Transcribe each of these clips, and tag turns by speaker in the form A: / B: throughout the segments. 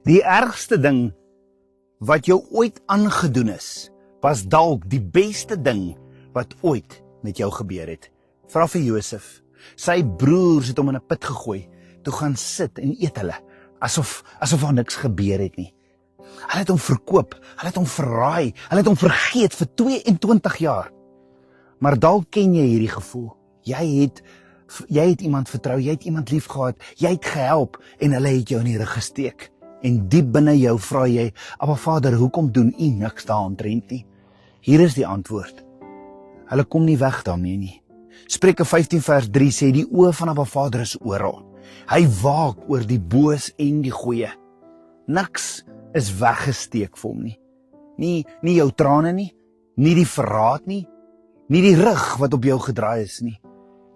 A: Die ergste ding wat jou ooit aangedoen is, was dalk die beste ding wat ooit met jou gebeur het. Vra vir Josef. Sy broers het hom in 'n put gegooi, toe gaan sit en eet hulle, asof daar niks gebeur het nie. Hulle het hom verkoop, hulle het hom verraai, hulle het hom vergeet vir 22 jaar. Maar dalk ken jy hierdie gevoel. Jy het iemand vertrou, jy het iemand lief gehad, jy het gehelp en hulle het jou in die rug gesteek. En diep binne jou vra jy, Abba Vader, hoekom doen U niks daaromtrent nie? Hier is die antwoord. Hulle kom nie weg daarmee nie. Spreuke 15 vers 3 sê, die oë van Abba Vader is oral. Hy waak oor die boos en die goeie. Niks is weggesteek vir hom nie. Nie jou trane nie die verraad nie die rug wat op jou gedraai is nie.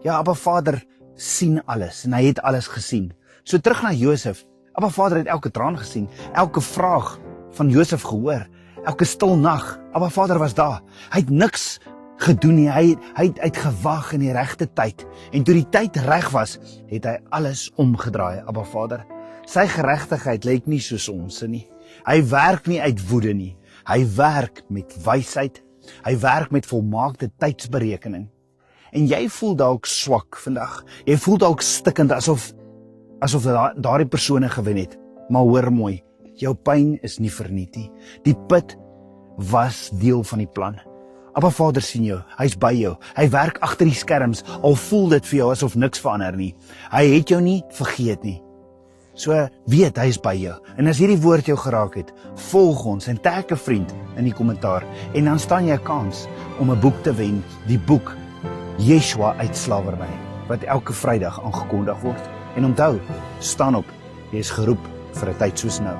A: Ja, Abba Vader sien alles en hy het alles gesien. So terug na Josef. Abba Vader het elke traan gesien, elke vraag van Josef gehoor, elke stil nag. Abba Vader was daar. Hy het niks gedoen nie. Hy het gewag in die regte tyd. En toe die tyd reg was, het hy alles omgedraai, Abba Vader. Sy geregtigheid lyk nie soos ons nie. Hy werk nie uit woede nie. Hy werk met wysheid. Hy werk met volmaakte tydsberekening. En jy voel dalk swak vandag. Jy voel dalk stikkend asof daardie persone gewen het. Maar hoor mooi, jou pyn is nie verniet nie. Die put was deel van die plan. Abba Vader sien jou, hy's by jou. Hy werk agter die skerms, al voel dit vir jou asof niks verander nie. Hy het jou nie vergeet nie. So weet, hy is by jou. En as hierdie woord jou geraak het, volg ons en tag 'n vriend in die kommentaar. En dan staan jy 'n kans om 'n boek te wen, die boek Yeshua uit slawerny, wat elke Vrydag aangekondig word. En onthou, staan op, jy is geroep vir 'n tyd soos nou.